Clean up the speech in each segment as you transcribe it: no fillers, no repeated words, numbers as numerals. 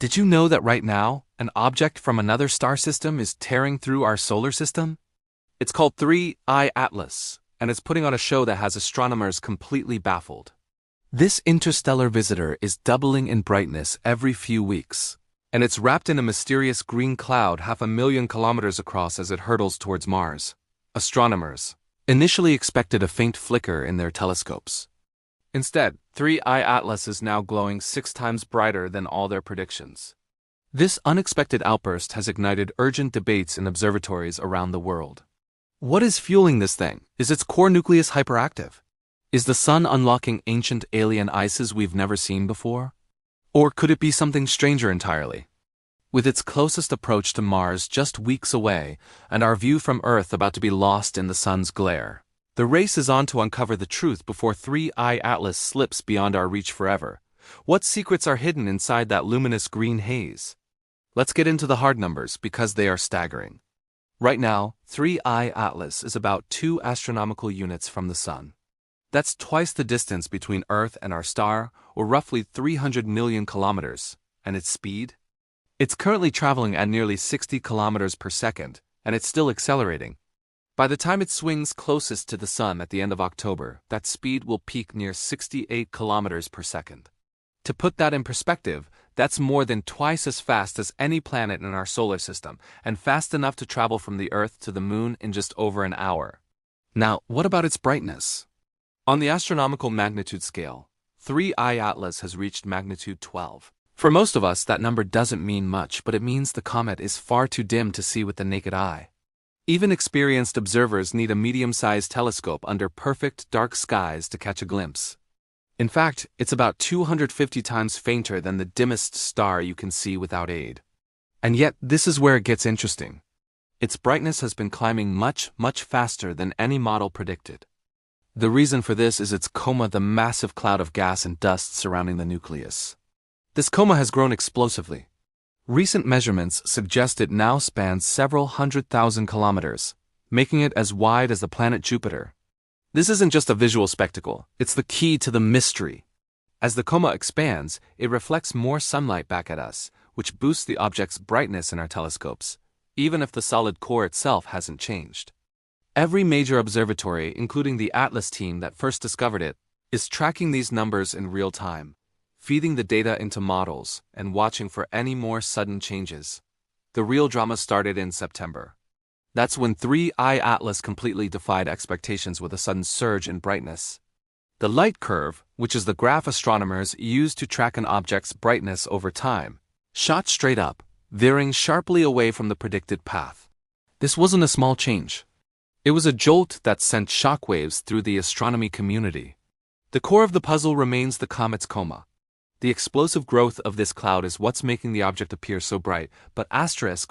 Did you know that right now, an object from another star system is tearing through our solar system? It's called 3I Atlas, and it's putting on a show that has astronomers completely baffled. This interstellar visitor is doubling in brightness every few weeks, and it's wrapped in a mysterious green cloud 500,000 kilometers across as it hurtles towards Mars. Astronomers initially expected a faint flicker in their telescopes. Instead, 3I Atlas is now glowing 6 times brighter than all their predictions. This unexpected outburst has ignited urgent debates in observatories around the world. What is fueling this thing? Is its core nucleus hyperactive? Is the sun unlocking ancient alien ices we've never seen before? Or could it be something stranger entirely? With its closest approach to Mars just weeks away, and our view from Earth about to be lost in the sun's glare, the race is on to uncover the truth before 3I Atlas slips beyond our reach forever. What secrets are hidden inside that luminous green haze? Let's get into the hard numbers because they are staggering. Right now, 3I Atlas is about 2 astronomical units from the sun. That's twice the distance between Earth and our star, or roughly 300 million kilometers. And its speed? It's currently traveling at nearly 60 kilometers per second, and it's still accelerating. By the time it swings closest to the sun at the end of October, that speed will peak near 68 kilometers per second. To put that in perspective, that's more than twice as fast as any planet in our solar system, and fast enough to travel from the Earth to the Moon in just over an hour. Now, what about its brightness? On the astronomical magnitude scale, 3I Atlas has reached magnitude 12. For most of us, that number doesn't mean much, but it means the comet is far too dim to see with the naked eye. Even experienced observers need a medium-sized telescope under perfect dark skies to catch a glimpse. In fact, it's about 250 times fainter than the dimmest star you can see without aid. And yet, this is where it gets interesting. Its brightness has been climbing much, much faster than any model predicted. The reason for this is its coma, the massive cloud of gas and dust surrounding the nucleus. This coma has grown explosively. Recent measurements suggest it now spans several 100,000 kilometers, making it as wide as the planet Jupiter. This isn't just a visual spectacle, it's the key to the mystery. As the coma expands, it reflects more sunlight back at us, which boosts the object's brightness in our telescopes, even if the solid core itself hasn't changed. Every major observatory, including the Atlas team that first discovered it, is tracking these numbers in real time, feeding the data into models, and watching for any more sudden changes. The real drama started in September. That's when 3I Atlas completely defied expectations with a sudden surge in brightness. The light curve, which is the graph astronomers use to track an object's brightness over time, shot straight up, veering sharply away from the predicted path. This wasn't a small change. It was a jolt that sent shockwaves through the astronomy community. The core of the puzzle remains the comet's coma. The explosive growth of this cloud is what's making the object appear so bright, but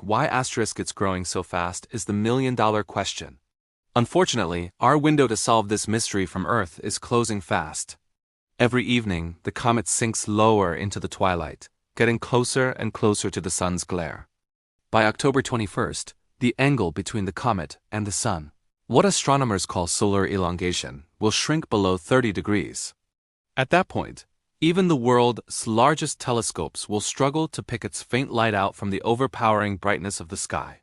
why it's growing so fast is the million-dollar question. Unfortunately, our window to solve this mystery from Earth is closing fast. Every evening, the comet sinks lower into the twilight, getting closer and closer to the sun's glare. By October 21st, the angle between the comet and the sun, what astronomers call solar elongation, will shrink below 30 degrees. At that point, even the world's largest telescopes will struggle to pick its faint light out from the overpowering brightness of the sky.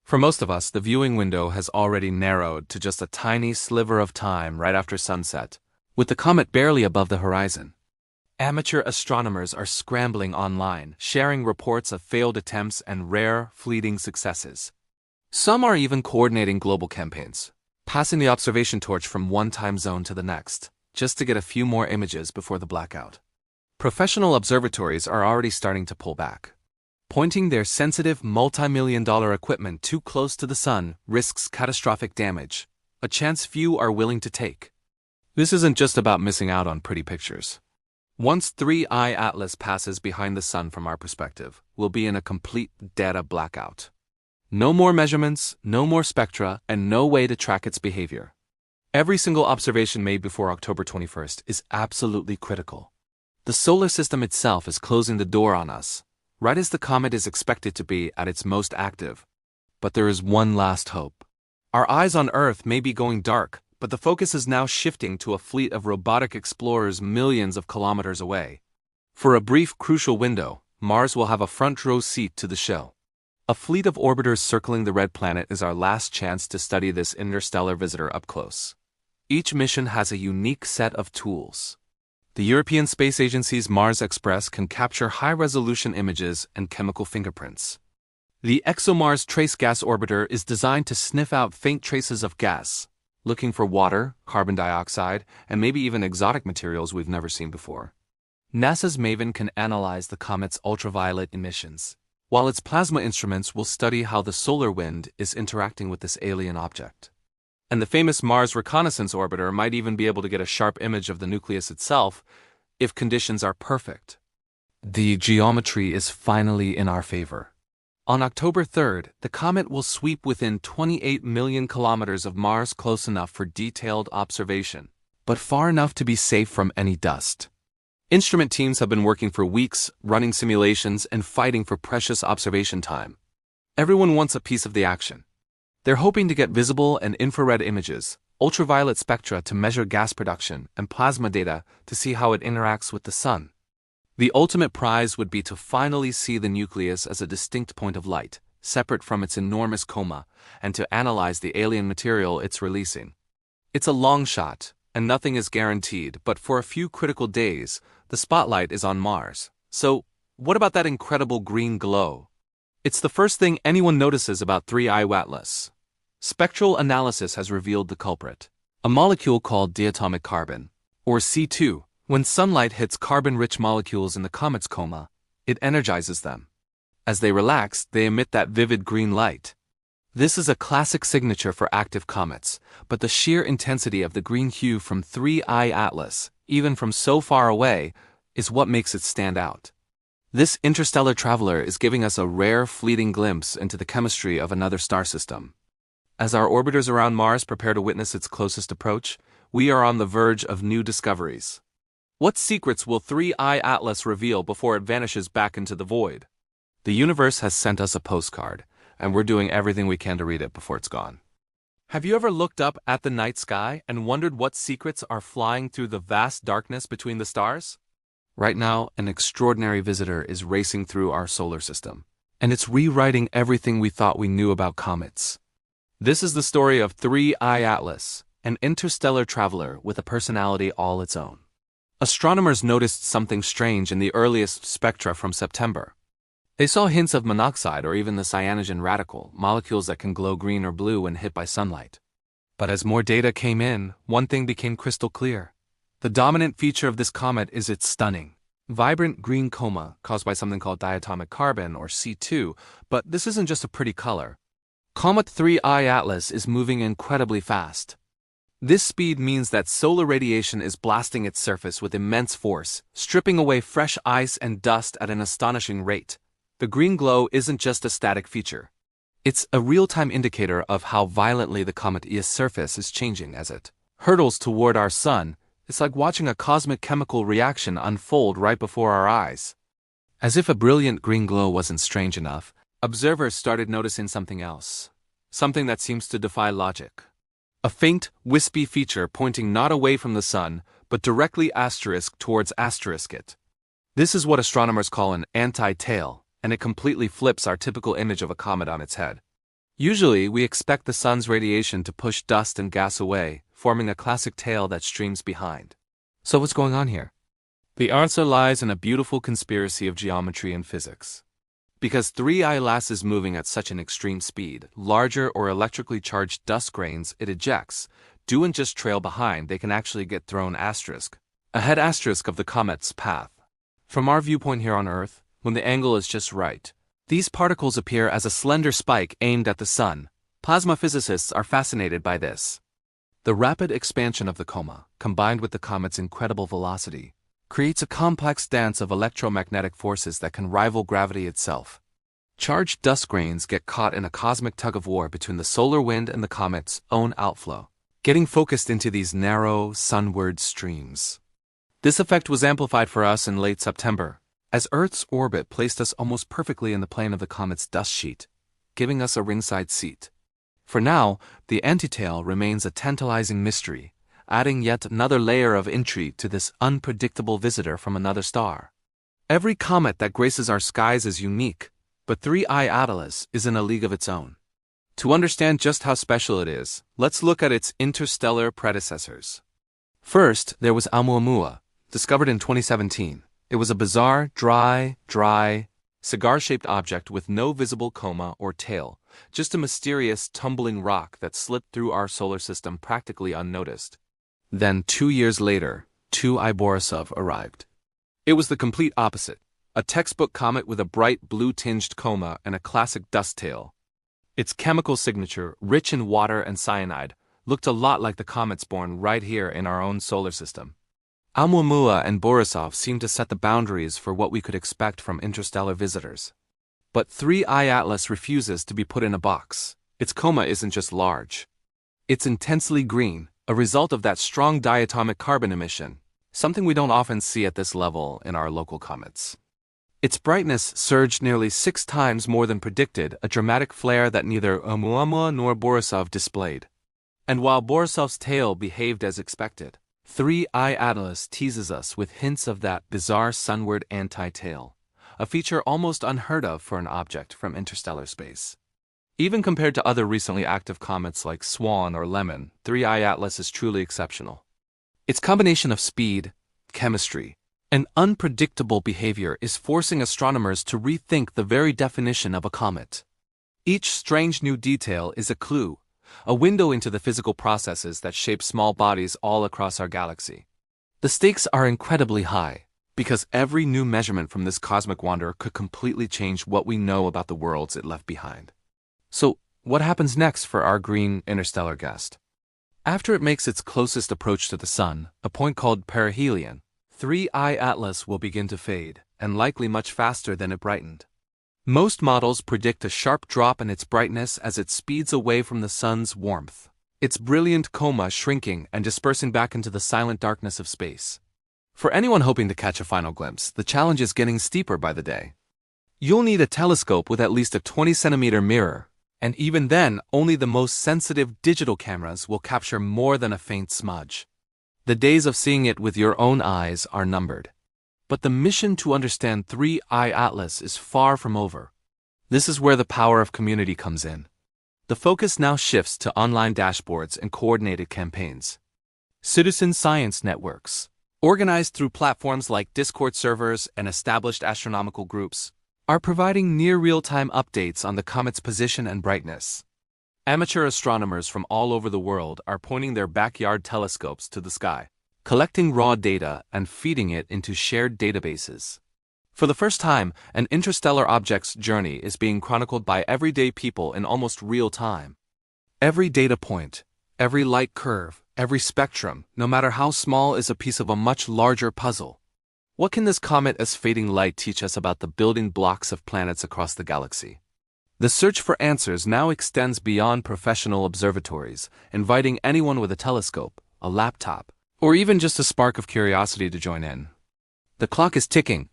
For most of us, the viewing window has already narrowed to just a tiny sliver of time right after sunset, with the comet barely above the horizon. Amateur astronomers are scrambling online, sharing reports of failed attempts and rare, fleeting successes. Some are even coordinating global campaigns, passing the observation torch from one time zone to the next, just to get a few more images before the blackout. Professional observatories are already starting to pull back. Pointing their sensitive multi-million-dollar equipment too close to the sun risks catastrophic damage, a chance few are willing to take. This isn't just about missing out on pretty pictures. Once 3I Atlas passes behind the sun from our perspective, we'll be in a complete data blackout. No more measurements, no more spectra, and no way to track its behavior. Every single observation made before October 21st is absolutely critical. The solar system itself is closing the door on us, right as the comet is expected to be at its most active. But there is one last hope. Our eyes on Earth may be going dark, but the focus is now shifting to a fleet of robotic explorers millions of kilometers away. For a brief, crucial window, Mars will have a front-row seat to the show. A fleet of orbiters circling the red planet is our last chance to study this interstellar visitor up close. Each mission has a unique set of tools. The European Space Agency's Mars Express can capture high-resolution images and chemical fingerprints. The ExoMars Trace Gas Orbiter is designed to sniff out faint traces of gas, looking for water, carbon dioxide, and maybe even exotic materials we've never seen before. NASA's MAVEN can analyze the comet's ultraviolet emissions, while its plasma instruments will study how the solar wind is interacting with this alien object. And the famous Mars Reconnaissance Orbiter might even be able to get a sharp image of the nucleus itself if conditions are perfect. The geometry is finally in our favor. On October 3rd, the comet will sweep within 28 million kilometers of Mars, close enough for detailed observation, but far enough to be safe from any dust. Instrument teams have been working for weeks, running simulations and fighting for precious observation time. Everyone wants a piece of the action. They're hoping to get visible and infrared images, ultraviolet spectra to measure gas production, and plasma data to see how it interacts with the sun. The ultimate prize would be to finally see the nucleus as a distinct point of light, separate from its enormous coma, and to analyze the alien material it's releasing. It's a long shot, and nothing is guaranteed, but for a few critical days, the spotlight is on Mars. So, what about that incredible green glow? It's the first thing anyone notices about 3I Atlas. Spectral analysis has revealed the culprit, a molecule called diatomic carbon, or C2. When sunlight hits carbon-rich molecules in the comet's coma, it energizes them. As they relax, they emit that vivid green light. This is a classic signature for active comets, but the sheer intensity of the green hue from 3I Atlas, even from so far away, is what makes it stand out. This interstellar traveler is giving us a rare, fleeting glimpse into the chemistry of another star system. As our orbiters around Mars prepare to witness its closest approach, we are on the verge of new discoveries. What secrets will 3I Atlas reveal before it vanishes back into the void? The universe has sent us a postcard, and we're doing everything we can to read it before it's gone. Have you ever looked up at the night sky and wondered what secrets are flying through the vast darkness between the stars? Right now, an extraordinary visitor is racing through our solar system, and it's rewriting everything we thought we knew about comets. This is the story of 3I Atlas, an interstellar traveler with a personality all its own. Astronomers noticed something strange in the earliest spectra from September. They saw hints of monoxide or even the cyanogen radical, molecules that can glow green or blue when hit by sunlight. But as more data came in, one thing became crystal clear. The dominant feature of this comet is its stunning, vibrant green coma caused by something called diatomic carbon, or C2, but this isn't just a pretty color. Comet 3I Atlas is moving incredibly fast. This speed means that solar radiation is blasting its surface with immense force, stripping away fresh ice and dust at an astonishing rate. The green glow isn't just a static feature. It's a real-time indicator of how violently the comet's surface is changing as it hurtles toward our sun. It's like watching a cosmic chemical reaction unfold right before our eyes. As if a brilliant green glow wasn't strange enough, observers started noticing something else. Something that seems to defy logic. A faint, wispy feature pointing not away from the sun, but directly towards it. This is what astronomers call an anti-tail, and it completely flips our typical image of a comet on its head. Usually, we expect the sun's radiation to push dust and gas away, forming a classic tail that streams behind. So what's going on here? The answer lies in a beautiful conspiracy of geometry and physics. Because 3I Atlas is moving at such an extreme speed, larger or electrically charged dust grains it ejects don't just trail behind, they can actually get thrown ahead of the comet's path. From our viewpoint here on Earth, when the angle is just right, these particles appear as a slender spike aimed at the sun. Plasma physicists are fascinated by this. The rapid expansion of the coma, combined with the comet's incredible velocity, creates a complex dance of electromagnetic forces that can rival gravity itself. Charged dust grains get caught in a cosmic tug-of-war between the solar wind and the comet's own outflow, getting focused into these narrow, sunward streams. This effect was amplified for us in late September, as Earth's orbit placed us almost perfectly in the plane of the comet's dust sheet, giving us a ringside seat. For now, the antitail remains a tantalizing mystery, adding yet another layer of intrigue to this unpredictable visitor from another star. Every comet that graces our skies is unique, but 3I Atlas is in a league of its own. To understand just how special it is, let's look at its interstellar predecessors. First, there was Oumuamua, discovered in 2017. It was a bizarre, dry, cigar-shaped object with no visible coma or tail, just a mysterious, tumbling rock that slipped through our solar system practically unnoticed. Then, 2 years later, 2I Borisov arrived. It was the complete opposite, a textbook comet with a bright blue-tinged coma and a classic dust tail. Its chemical signature, rich in water and cyanide, looked a lot like the comets born right here in our own solar system. Oumuamua and Borisov seemed to set the boundaries for what we could expect from interstellar visitors. But 3I Atlas refuses to be put in a box. Its coma isn't just large. It's intensely green, a result of that strong diatomic carbon emission, something we don't often see at this level in our local comets. Its brightness surged nearly 6 times more than predicted, a dramatic flare that neither Oumuamua nor Borisov displayed. And while Borisov's tail behaved as expected, 3I Atlas teases us with hints of that bizarre sunward anti-tail, a feature almost unheard of for an object from interstellar space. Even compared to other recently active comets like Swan or Lemon, 3I Atlas is truly exceptional. Its combination of speed, chemistry, and unpredictable behavior is forcing astronomers to rethink the very definition of a comet. Each strange new detail is a clue, a window into the physical processes that shape small bodies all across our galaxy. The stakes are incredibly high, because every new measurement from this cosmic wonder could completely change what we know about the worlds it left behind. So, what happens next for our green interstellar guest? After it makes its closest approach to the Sun, a point called perihelion, 3I Atlas will begin to fade, and likely much faster than it brightened. Most models predict a sharp drop in its brightness as it speeds away from the Sun's warmth, its brilliant coma shrinking and dispersing back into the silent darkness of space. For anyone hoping to catch a final glimpse, the challenge is getting steeper by the day. You'll need a telescope with at least a 20-centimeter mirror, and even then, only the most sensitive digital cameras will capture more than a faint smudge. The days of seeing it with your own eyes are numbered. But the mission to understand 3I Atlas is far from over. This is where the power of community comes in. The focus now shifts to online dashboards and coordinated campaigns. Citizen science networks, organized through platforms like Discord servers and established astronomical groups, are providing near real-time updates on the comet's position and brightness. Amateur astronomers from all over the world are pointing their backyard telescopes to the sky, collecting raw data and feeding it into shared databases. For the first time, an interstellar object's journey is being chronicled by everyday people in almost real time. Every data point, every light curve, every spectrum, no matter how small, is a piece of a much larger puzzle. What can this comet as fading light teach us about the building blocks of planets across the galaxy? The search for answers now extends beyond professional observatories, inviting anyone with a telescope, a laptop, or even just a spark of curiosity to join in. The clock is ticking.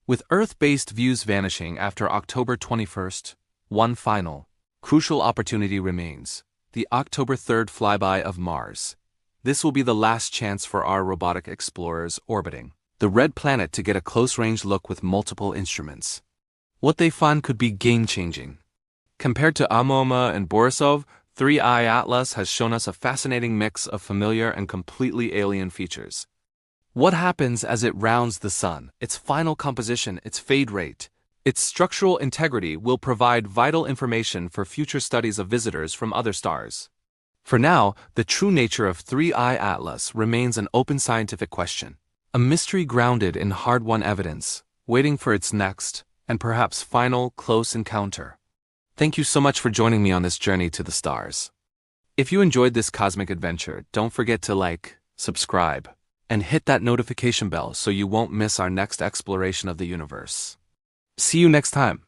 With Earth-based views vanishing after October 21st, one final, crucial opportunity remains: the October 3rd flyby of Mars. This will be the last chance for our robotic explorers orbiting the red planet to get a close-range look with multiple instruments. What they find could be game-changing. Compared to Oumuamua and Borisov, 3I Atlas has shown us a fascinating mix of familiar and completely alien features. What happens as it rounds the Sun, its final composition, its fade rate, its structural integrity will provide vital information for future studies of visitors from other stars. For now, the true nature of 3I Atlas remains an open scientific question, a mystery grounded in hard-won evidence, waiting for its next, and perhaps final, close encounter. Thank you so much for joining me on this journey to the stars. If you enjoyed this cosmic adventure, don't forget to like, subscribe, and hit that notification bell so you won't miss our next exploration of the universe. See you next time.